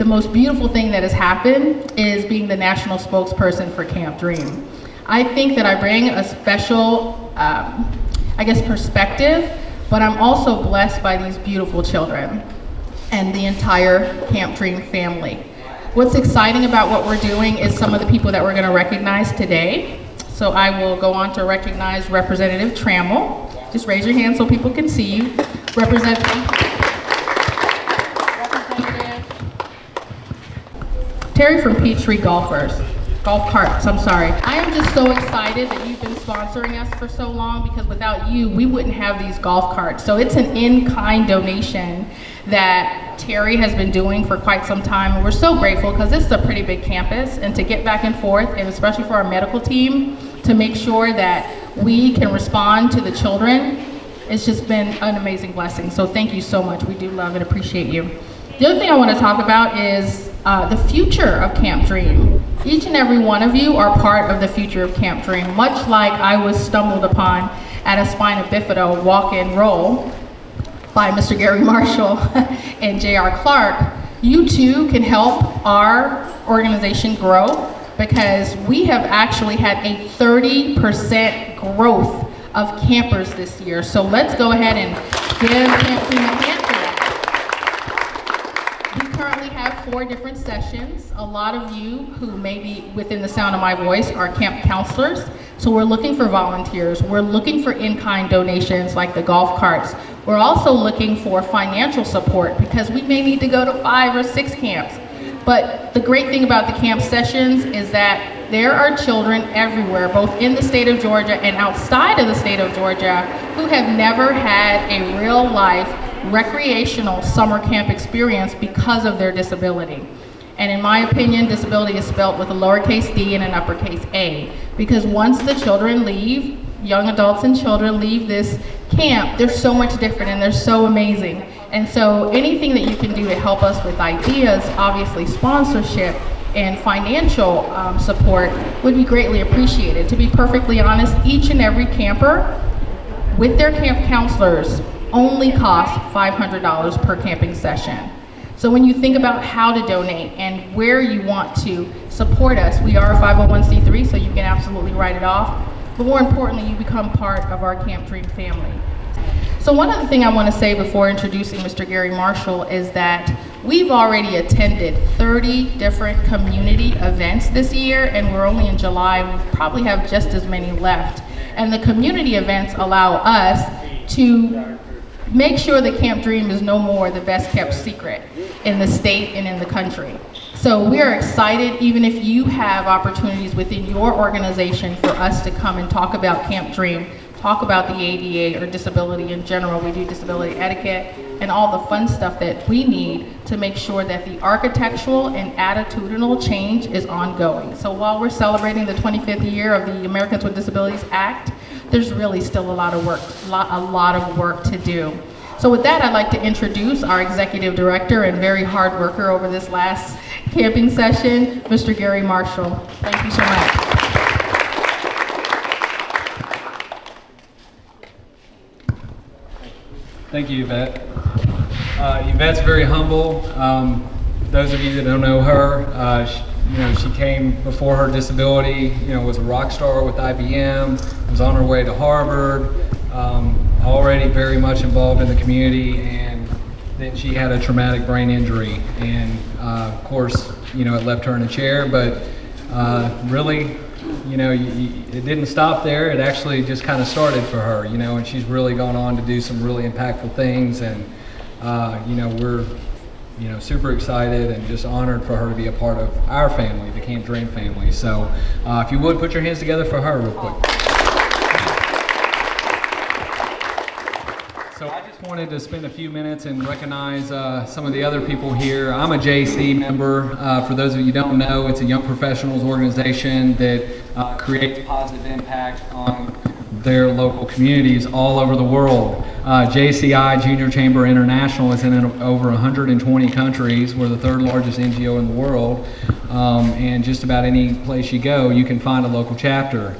the most beautiful thing that has happened is being the national spokesperson for Camp Dream. I think that I bring a special, perspective, but I'm also blessed by these beautiful children and the entire Camp Dream family. What's exciting about what we're doing is some of the people that we're going to recognize today. So I will go on to recognize Representative Trammell. Just raise your hand so people can see you. Representative Terry from Peachtree Golf Carts, I'm sorry. I am just so excited that you've been sponsoring us for so long, because without you, we wouldn't have these golf carts. So it's an in-kind donation that Terry has been doing for quite some time. And we're so grateful, because this is a pretty big campus, and to get back and forth, and especially for our medical team, to make sure that we can respond to the children, it's just been an amazing blessing. So thank you so much. We do love and appreciate you. The other thing I want to talk about is the future of Camp Dream. Each and every one of you are part of the future of Camp Dream, much like I was stumbled upon at a spina bifida walk and roll by Mr. Gary Marshall and J.R. Clark. You too can help our organization grow, because we have actually had a 30% growth of campers this year. So let's go ahead and give Camp Dream a hand for that. We currently have 4 different sessions. A lot of you who may be within the sound of my voice are camp counselors. So we're looking for volunteers. We're looking for in-kind donations like the golf carts. We're also looking for financial support, because we may need to go to 5 or 6 camps. But the great thing about the camp sessions is that there are children everywhere, both in the state of Georgia and outside of the state of Georgia, who have never had a real life recreational summer camp experience because of their disability. And in my opinion, disability is spelled with a lowercase d and an uppercase A, because once the children leave, young adults and children leave this camp, they're so much different and they're so amazing. And so anything that you can do to help us with ideas, obviously sponsorship and financial support, would be greatly appreciated. To be perfectly honest, each and every camper with their camp counselors only costs $500 per camping session. So when you think about how to donate and where you want to support us, we are a 501c3, so you can absolutely write it off. But more importantly, you become part of our Camp Dream family. So one other thing I want to say before introducing Mr. Gary Marshall is that we've already attended 30 different community events this year, and we're only in July. We probably have just as many left. And the community events allow us to make sure that Camp Dream is no more the best kept secret in the state and in the country. So we are excited, even if you have opportunities within your organization, for us to come and talk about Camp Dream, talk about the ADA or disability in general. We do disability etiquette and all the fun stuff that we need to make sure that the architectural and attitudinal change is ongoing. So while we're celebrating the 25th year of the Americans with Disabilities Act, there's really still a lot of work to do. So with that, I'd like to introduce our executive director and very hard worker over this last camping session, Mr. Gary Marshall. Thank you so much. Thank you, Yvette. Yvette's very humble. Those of you that don't know her, she came before her disability, was a rock star with IBM, was on her way to Harvard, already very much involved in the community, and then she had a traumatic brain injury, and of course, it left her in a chair, but really, it didn't stop there. It actually just kind of started for her, and she's really gone on to do some really impactful things, and we're super excited and just honored for her to be a part of our family, the Camp Dream family. So if you would, put your hands together for her real quick. So I just wanted to spend a few minutes and recognize some of the other people here. I'm a JC member. For those of you who don't know, it's a young professionals organization that creates positive impact on their local communities all over the world. JCI, Junior Chamber International, is in over 120 countries. We're the 3rd largest NGO in the world. And just about any place you go, you can find a local chapter,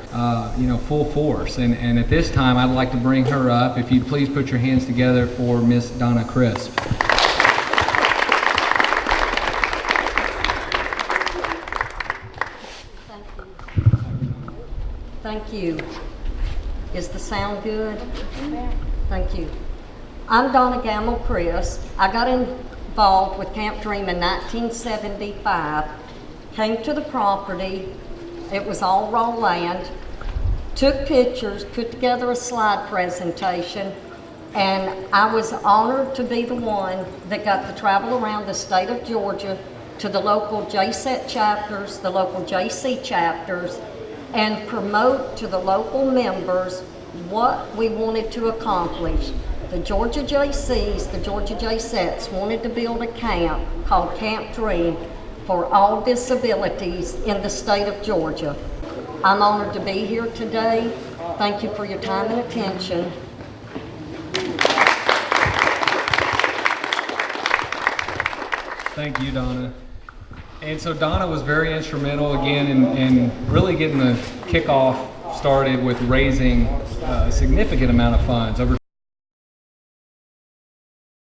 full force. And at this time, I'd like to bring her up. If you'd please put your hands together for Miss Donna Crisp. Thank you. Is the sound good? Thank you. I'm Donna Gamble Chris. I got involved with Camp Dream in 1975. Came to the property. It was all raw land. Took pictures, put together a slide presentation, and I was honored to be the one that got to travel around the state of Georgia to the local JSET chapters, the local JC chapters, and promote to the local members what we wanted to accomplish. The Georgia JCs, the Georgia JSETs wanted to build a camp called Camp Dream for all disabilities in the state of Georgia. I'm honored to be here today. Thank you for your time and attention. Thank you, Donna. And so Donna was very instrumental again in really getting the kickoff started with raising a significant amount of funds, over